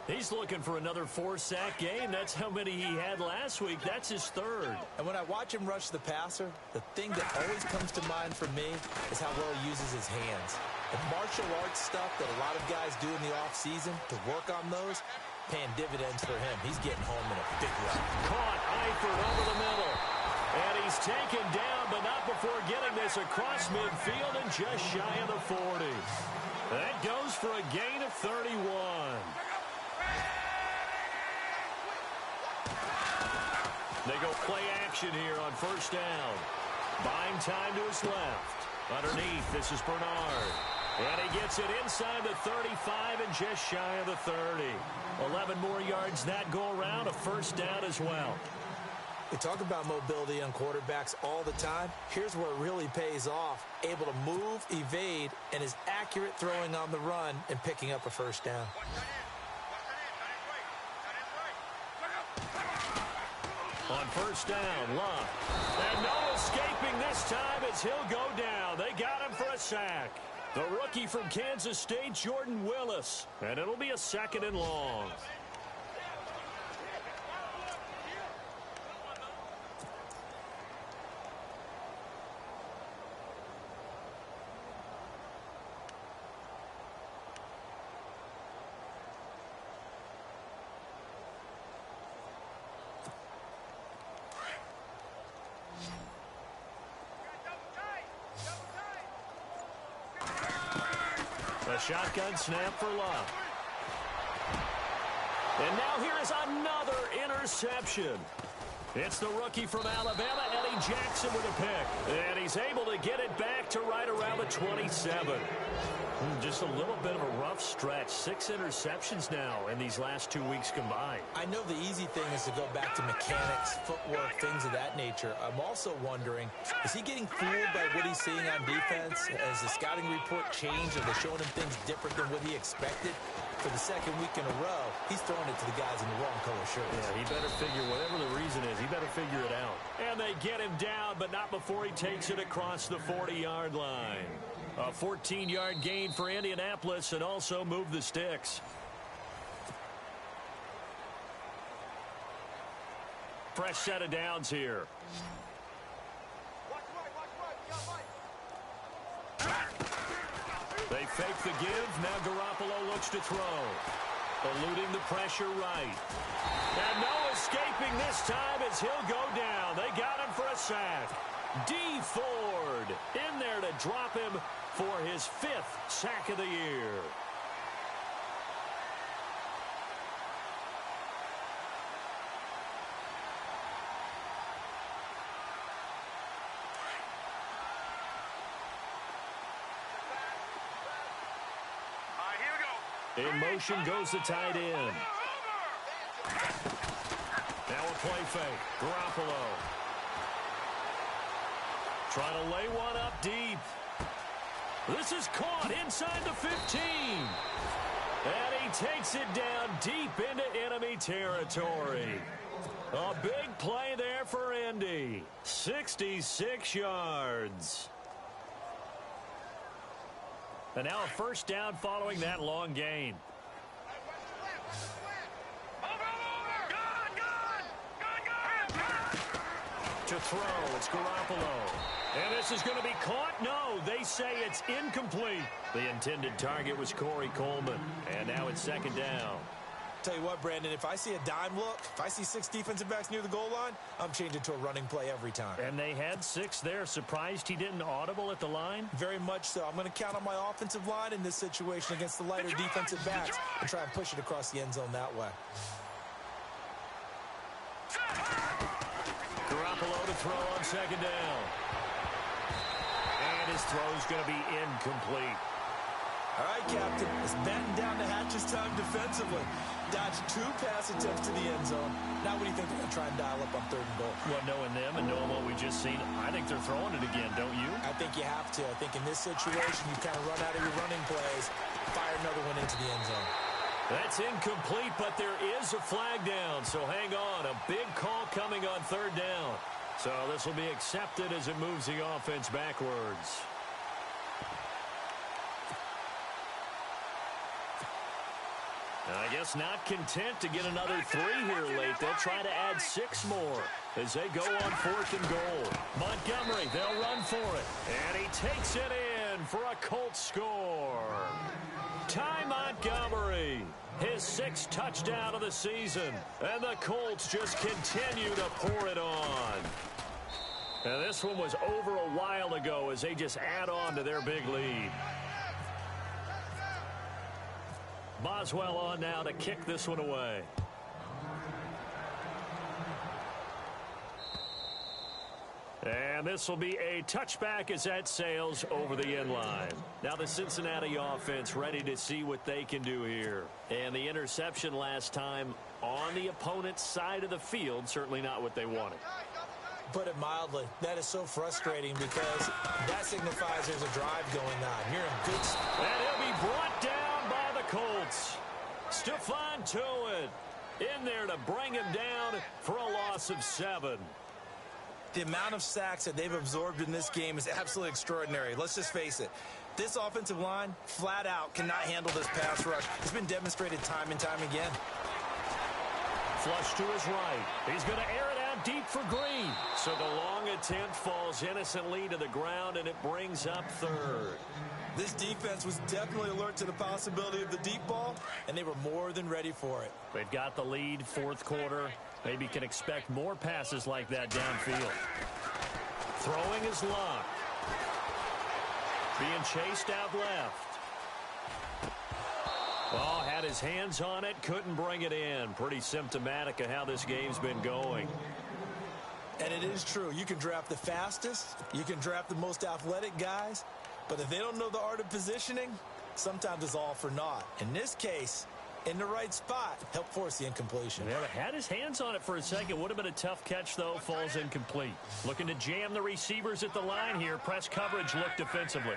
He's looking for another 4-sack game. That's how many he had last week. That's his 3rd. And when I watch him rush the passer, the thing that always comes to mind for me is how well he uses his hands. The martial arts stuff that a lot of guys do in the offseason to work on those, paying dividends for him. He's getting home in a big way. Caught Eifert over the middle. And he's taken down, but not before getting this across midfield and just shy of the 40. That goes for a gain of 31. They go play action here on first down. Buying time to his left. Underneath, this is Bernard. And he gets it inside the 35 and just shy of the 30. 11 more yards that go around, a first down as well. We talk about mobility on quarterbacks all the time. Here's where it really pays off. Able to move, evade, and is accurate throwing on the run and picking up a first down. On first down, Luck. And no escaping this time as he'll go down. They got him for a sack. The rookie from Kansas State, Jordan Willis. And it'll be a second and long. A shotgun snap for Luck. And now here is another interception. It's the rookie from Alabama, Eddie Jackson, with a pick. And he's able to get it back to right around the 27. Just a little bit of a rough stretch. 6 interceptions now in these last 2 weeks combined. I know the easy thing is to go back to mechanics, footwork, things of that nature. I'm also wondering, is he getting fooled by what he's seeing on defense? Has the scouting report changed? Are they showing him things different than what he expected? For the second week in a row, he's throwing it to the guys in the wrong color shirts. Yeah, he better figure, whatever the reason is, he better figure it out. And they get him down, but not before he takes it across the 40-yard line. A 14-yard gain for Indianapolis and also move the sticks. Fresh set of downs here. They fake the give. Now Garoppolo looks to throw. Eluding the pressure right. And no escaping this time as he'll go down. They got him for a sack. D. Ford in there to drop him for his 5th sack of the year. In motion goes the tight end. Now a play fake. Garoppolo. Trying to lay one up deep. This is caught inside the 15. And he takes it down deep into enemy territory. A big play there for Indy. 66 yards. And now a first down following that long gain. To throw, it's Garoppolo. And this is going to be caught? No, they say it's incomplete. The intended target was Corey Coleman. And now it's second down. Tell you what, Brandon, if I see a dime look, if I see 6 defensive backs near the goal line, I'm changing to a running play every time. And they had 6 there. Surprised he didn't audible at the line? Very much so. I'm going to count on my offensive line in this situation against the lighter defensive backs and try and push it across the end zone that way. Garoppolo to throw on second down. And his throw's going to be incomplete. All right, Captain. It's batting down the hatches time defensively. Dodged 2 pass attempts to the end zone. Now what do you think they're going to try and dial up on 3rd and goal? Well, knowing them and knowing what we just seen, I think they're throwing it again, don't you? I think you have to. I think in this situation, you kind of run out of your running plays, fire another one into the end zone. That's incomplete, but there is a flag down, so hang on. A big call coming on 3rd down. So this will be accepted as it moves the offense backwards. I guess not content to get another 3 here late. They'll try to add 6 more as they go on 4th and goal. Montgomery, they'll run for it. And he takes it in for a Colts score. Ty Montgomery, his 6th touchdown of the season. And the Colts just continue to pour it on. And this one was over a while ago as they just add on to their big lead. Boswell on now to kick this one away. And this will be a touchback as that sails over the end line. Now the Cincinnati offense ready to see what they can do here. And the interception last time on the opponent's side of the field, certainly not what they wanted. Put it mildly, that is so frustrating because that signifies there's a drive going on. You're in good spot. And he'll be brought down by the Colts. Stephon Tuitt in there to bring him down for a loss of 7. The amount of sacks that they've absorbed in this game is absolutely extraordinary. Let's just face it. This offensive line, flat out, cannot handle this pass rush. It's been demonstrated time and time again. Flush to his right. He's going to air it out deep for Green. So the long attempt falls innocently to the ground, and it brings up 3rd. This defense was definitely alert to the possibility of the deep ball, and they were more than ready for it. They've got the lead, 4th quarter. Maybe can expect more passes like that downfield. Throwing his luck. Being chased out left. Oh, had his hands on it, couldn't bring it in. Pretty symptomatic of how this game's been going. And it is true. You can draft the fastest. You can draft the most athletic guys. But if they don't know the art of positioning, sometimes it's all for naught. In this case, in the right spot, help force the incompletion. Yeah, had his hands on it for a second. Would have been a tough catch, though. Falls incomplete. Looking to jam the receivers at the line here. Press coverage look defensively.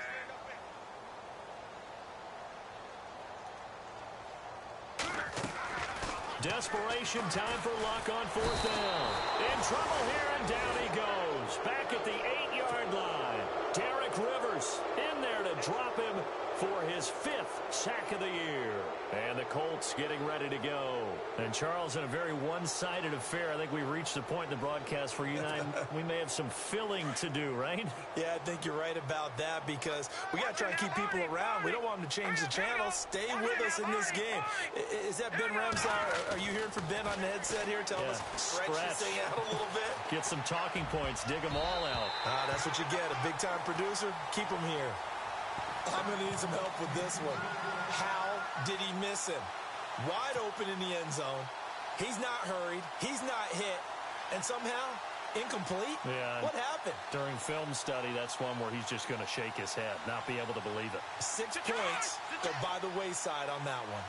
Desperation time for Luck on 4th down. In trouble here, and down he goes. Back at the 8-yard line. Derek Rivers in there to drop him for his 5th sack of the year. And the Colts getting ready to go. And Charles, in a very one-sided affair, I think we've reached the point in the broadcast for you and I, we may have some filling to do, right? Yeah, I think you're right about that because we got to try and keep people around. We don't want them to change the channel. Stay with us in this game. Is that Ben Ramsauer? Are you hearing from Ben on the headset here? Tell us, stretch this thing out a little bit. Get some talking points. Dig them all out. That's what you get. A big-time producer. Keep him here. I'm going to need some help with this one. How did he miss him? Wide open in the end zone. He's not hurried. He's not hit. And somehow, incomplete? Yeah. What happened? During film study, that's one where he's just going to shake his head, not be able to believe it. 6 points go by the wayside on that one.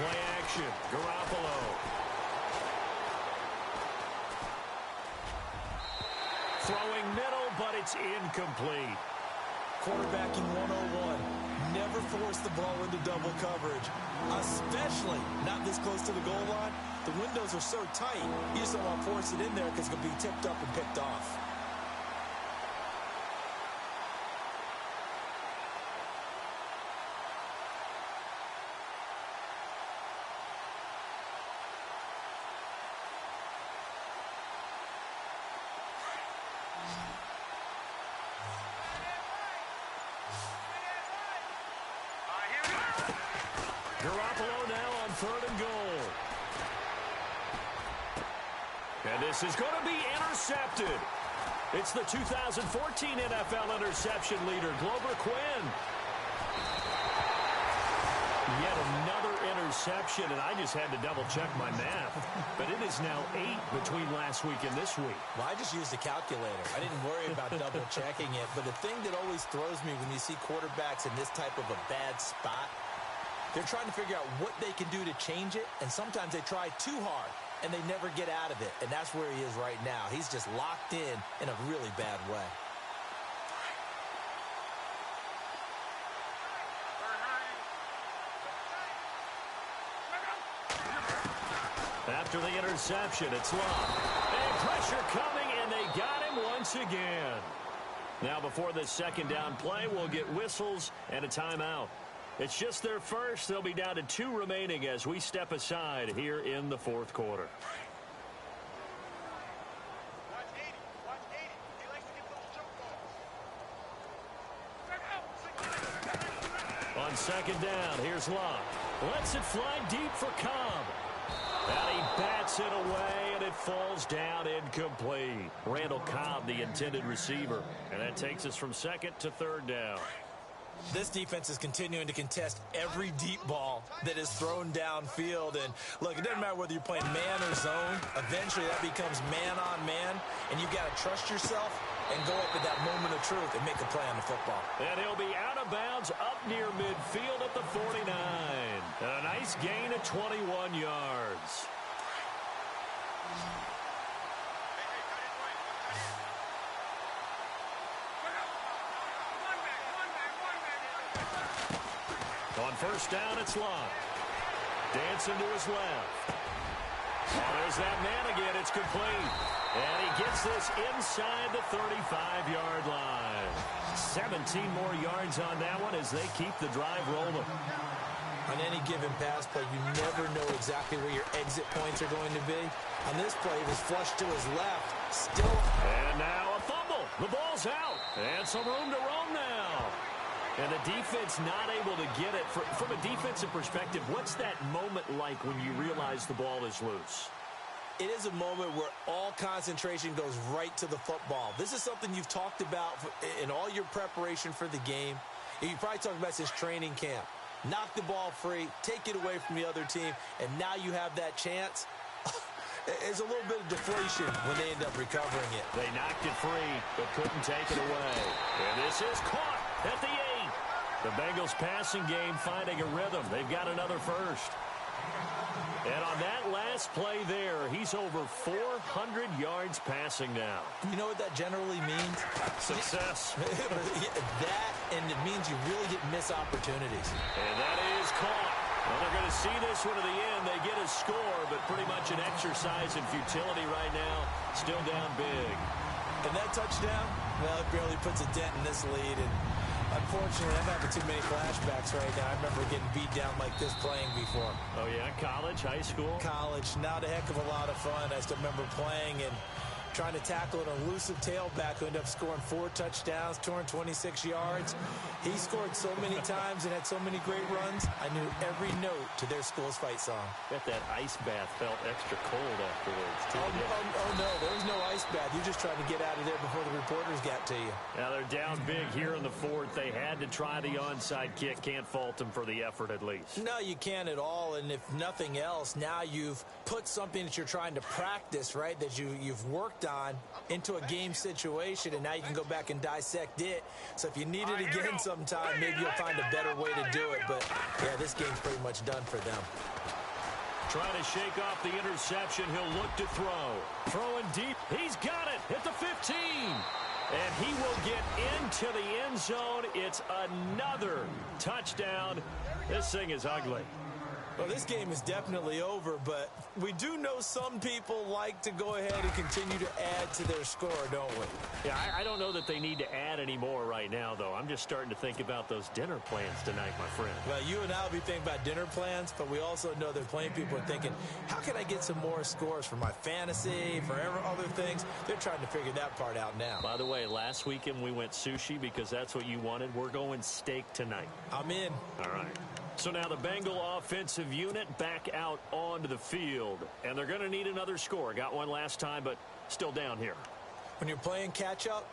Play action. Garoppolo. Throwing middle, but it's incomplete. Quarterbacking 101. Never force the ball into double coverage, especially not this close to the goal line. The windows are so tight, you just don't want to force it in there because it's going to be tipped up and picked off. Garoppolo now on 3rd and goal. And this is going to be intercepted. It's the 2014 NFL interception leader, Glover Quinn. Yet another interception, and I just had to double-check my math. But it is now 8 between last week and this week. Well, I just used a calculator. I didn't worry about double-checking it. But the thing that always throws me when you see quarterbacks in this type of a bad spot, they're trying to figure out what they can do to change it, and sometimes they try too hard, and they never get out of it. And that's where he is right now. He's just locked in a really bad way. After the interception, it's Luck. And pressure coming, and they got him once again. Now, before this 2nd down play, we'll get whistles and a timeout. It's just their first. They'll be down to 2 remaining as we step aside here in the 4th quarter. Watch 80. Watch 80. He likes to get those choke balls. On 2nd down, here's Luck. Lets it fly deep for Cobb. And he bats it away, and it falls down incomplete. Randall Cobb, the intended receiver. And that takes us from second to third down. This defense is continuing to contest every deep ball that is thrown downfield. And, look, it doesn't matter whether you're playing man or zone. Eventually, that becomes man-on-man, and you've got to trust yourself and go up at that moment of truth and make a play on the football. And he'll be out of bounds up near midfield at the 49. And a nice gain of 21 yards. On first down, it's Locke. Dancing to his left. Oh, there's that man again. It's complete. And he gets this inside the 35-yard line. 17 more yards on that one as they keep the drive rolling. On any given pass play, you never know exactly where your exit points are going to be. On this play, it was flushed to his left. Still. And now a fumble. The ball's out. And some room to roam now. And the defense not able to get it. From a defensive perspective, what's that moment like when you realize the ball is loose? It is a moment where all concentration goes right to the football. This is something you've talked about in all your preparation for the game. You probably talked about since training camp. Knock the ball free, take it away from the other team, and now you have that chance. There's a little bit of deflation when they end up recovering it. They knocked it free, but couldn't take it away. And this is caught at the 8. The Bengals passing game finding a rhythm. They've got another first. And on that last play there, he's over 400 yards passing now. You know what that generally means? Success. That, and it means you really get missed opportunities. And that is caught. Well, they're going to see this one to the end. They get a score, but pretty much an exercise in futility right now. Still down big. And that touchdown, well, it barely puts a dent in this lead. And unfortunately, I'm having too many flashbacks right now. I remember getting beat down like this playing before. Oh, yeah? College, high school? College. Not a heck of a lot of fun. I still remember playing and trying to tackle an elusive tailback who ended up scoring 4 touchdowns, 226 yards. He scored so many times and had so many great runs, I knew every note to their school's fight song. Bet that ice bath felt extra cold afterwards, too. Oh, no, there was no ice bath. You're just trying to get out of there before the reporters got to you. Now they're down big here in the fourth. They had to try the onside kick. Can't fault them for the effort at least. No, you can't at all. And if nothing else, now you've put something that you're trying to practice, right, that you've worked on into a game situation, and now you can go back and dissect it. So if you need it again sometime, maybe you'll find a better way to do it. But, yeah, this game's pretty much done for them. Trying to shake off the interception. He'll look to throw. Throwing deep. He's got it at the 15. And he will get into the end zone. It's another touchdown. This thing is ugly. Well, this game is definitely over, but we do know some people like to go ahead and continue to add to their score, don't we? Yeah, I don't know that they need to add any more right now, though. I'm just starting to think about those dinner plans tonight, my friend. Well, you and I will be thinking about dinner plans, but we also know that plenty of people are thinking, how can I get some more scores for my fantasy, for other things? They're trying to figure that part out now. By the way, last weekend we went sushi because that's what you wanted. We're going steak tonight. I'm in. All right. So now the Bengal offensive unit back out onto the field. And they're going to need another score. Got one last time, but still down here. When you're playing catch-up,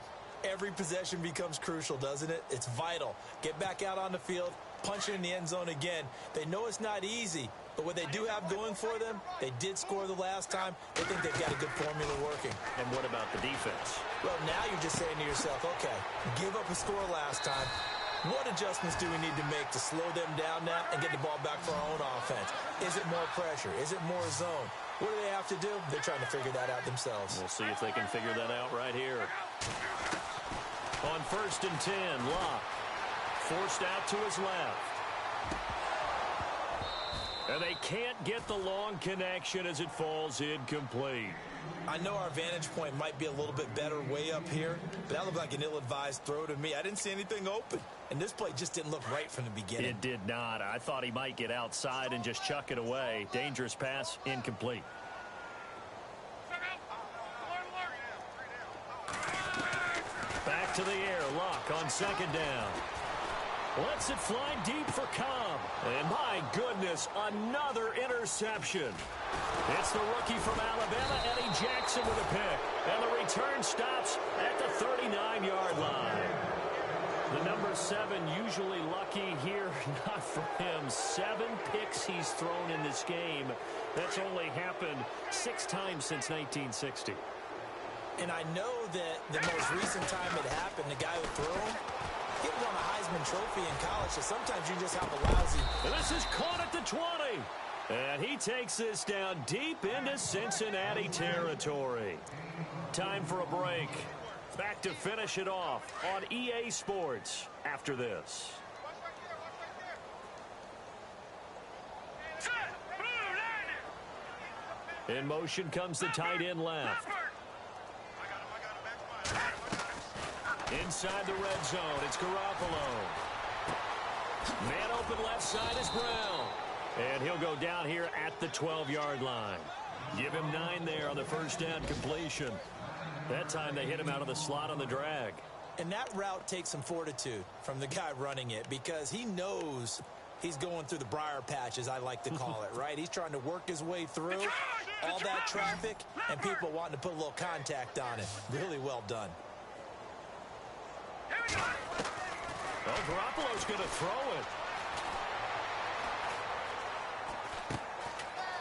every possession becomes crucial, doesn't it? It's vital. Get back out on the field, punch it in the end zone again. They know it's not easy, but what they do have going for them, they did score the last time. They think they've got a good formula working. And what about the defense? Well, now you're just saying to yourself, okay, give up a score last time. What adjustments do we need to make to slow them down now and get the ball back for our own offense? Is it more pressure? Is it more zone? What do they have to do? They're trying to figure that out themselves. We'll see if they can figure that out right here. On 1st and 10, Locke forced out to his left. And they can't get the long connection as it falls incomplete. I know our vantage point might be a little bit better way up here, but that looked like an ill-advised throw to me. I didn't see anything open, and this play just didn't look right from the beginning. It did not. I thought he might get outside and just chuck it away. Dangerous pass, incomplete. Back to the air, Locke on 2nd down. Lets it fly deep for Cobb. And my goodness, another interception. It's the rookie from Alabama, Eddie Jackson, with a pick. And the return stops at the 39-yard line. The number 7 usually lucky here. Not for him. 7 picks he's thrown in this game. That's only happened 6 times since 1960. And I know that the most recent time it happened, the guy who threw him, he won a Heisman Trophy in college, so sometimes you just have a lousy... And this is caught at the 20. And he takes this down deep into Cincinnati territory. Time for a break. Back to finish it off on EA Sports after this. In motion comes the tight end left. Inside the red zone, it's Garoppolo. Man open left side is Brown. And he'll go down here at the 12-yard line. Give him 9 there on the first down completion. That time they hit him out of the slot on the drag. And that route takes some fortitude from the guy running it because he knows he's going through the briar patch, as I like to call it, right? He's trying to work his way through all that traffic and people wanting to put a little contact on it. Really well done. Well, Garoppolo's going to throw it.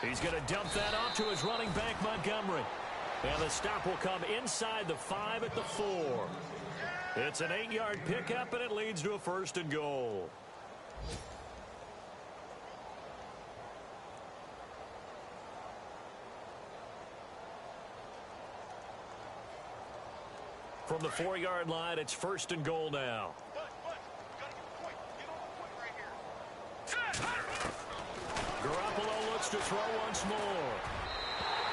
He's going to dump that off to his running back, Montgomery. And the stop will come inside the 5 at the 4. It's an 8-yard pickup, and it leads to a 1st and goal. From the 4-yard line, it's 1st and goal now. Garoppolo looks to throw once more.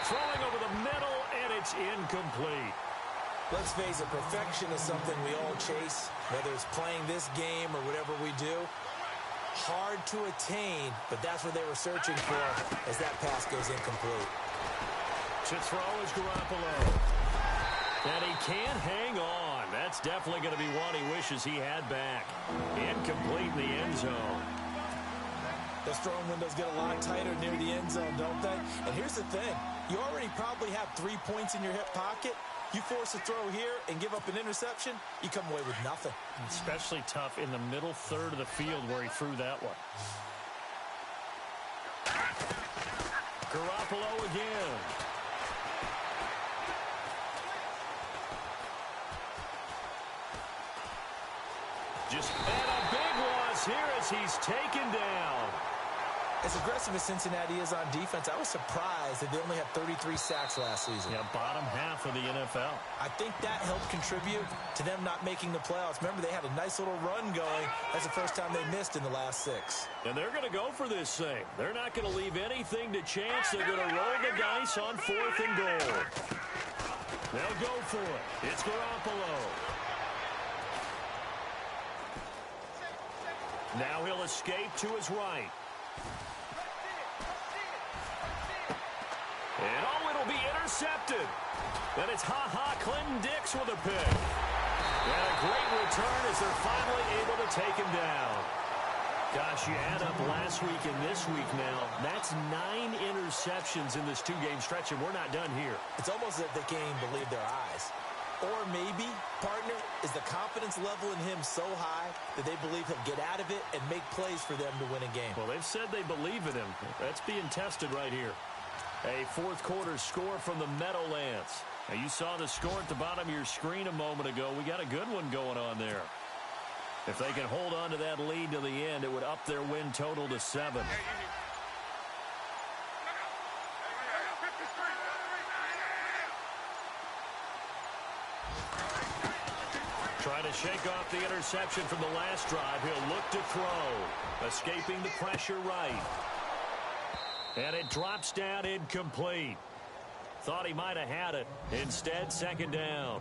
Throwing over the middle, and it's incomplete. Let's face it, perfection is something we all chase, whether it's playing this game or whatever we do. Hard to attain, but that's what they were searching for as that pass goes incomplete. To throw is Garoppolo. And he can't hang on. That's definitely going to be one he wishes he had back. Incomplete in the end zone. Those throwing windows get a lot tighter near the end zone, don't they? And here's the thing. You already probably have 3 points in your hip pocket. You force a throw here and give up an interception, you come away with nothing. Especially tough in the middle third of the field where he threw that one. Garoppolo again. And a big loss here as he's taken down. As aggressive as Cincinnati is on defense, I was surprised that they only had 33 sacks last season. Yeah, bottom half of the NFL. I think that helped contribute to them not making the playoffs. Remember, they had a nice little run going. That's the first time they missed in the last 6. And they're going to go for this thing. They're not going to leave anything to chance. They're going to roll the dice on 4th and goal. They'll go for it. It's Garoppolo. Now he'll escape to his right. And it'll be intercepted. And it's Clinton Dix with a pick. And a great return as they're finally able to take him down. Gosh, you add up last week and this week now. That's 9 interceptions in this 2-game stretch, and we're not done here. It's almost as if they can't even believe their eyes. Or maybe, partner, is the confidence level in him so high that they believe he'll get out of it and make plays for them to win a game. Well, they've said they believe in him. That's being tested right here. A 4th quarter score from the Meadowlands. Now, you saw the score at the bottom of your screen a moment ago. We got a good one going on there. If they can hold on to that lead to the end, it would up their win total to 7. Trying to shake off the interception from the last drive. He'll look to throw. Escaping the pressure right. And it drops down incomplete. Thought he might have had it. Instead, 2nd down.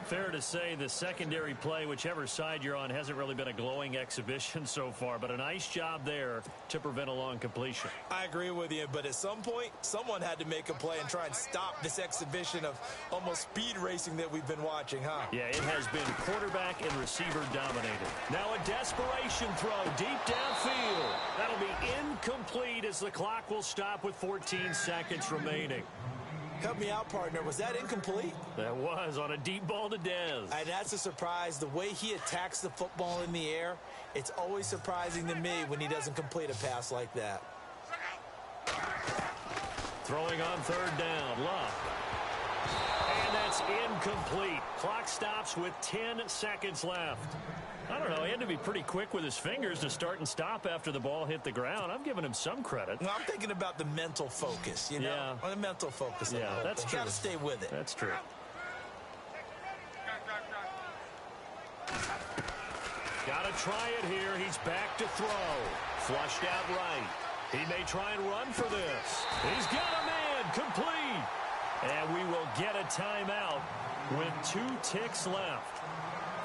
Fair to say the secondary play, whichever side you're on, hasn't really been a glowing exhibition so far, but a nice job there to prevent a long completion. I agree with you, but at some point, someone had to make a play and try and stop this exhibition of almost speed racing that we've been watching, huh? Yeah, it has been quarterback and receiver dominated. Now Odessa desperation throw deep downfield. That'll be incomplete as the clock will stop with 14 seconds remaining. Help me out, partner. Was that incomplete? That was on a deep ball to Dez. And that's a surprise. The way he attacks the football in the air, it's always surprising to me when he doesn't complete a pass like that. Throwing on third down, Luck. And that's incomplete. Clock stops with 10 seconds left. I don't know, he had to be pretty quick with his fingers to start and stop after the ball hit the ground. I'm giving him some credit. Well, I'm thinking about the mental focus, you know? Yeah. On the mental focus. Yeah, that's true. Got to stay with it. That's true. Got to try it here. He's back to throw. Flushed out right. He may try and run for this. He's got a man. Complete. And we will get a timeout with 2 ticks left.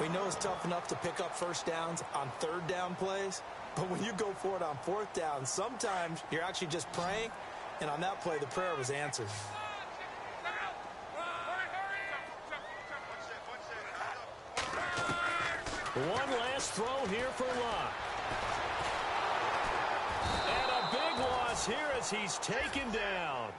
We know it's tough enough to pick up first downs on third down plays, but when you go for it on fourth down, sometimes you're actually just praying, and on that play, the prayer was answered. One last throw here for Luck. And a big loss here as he's taken down.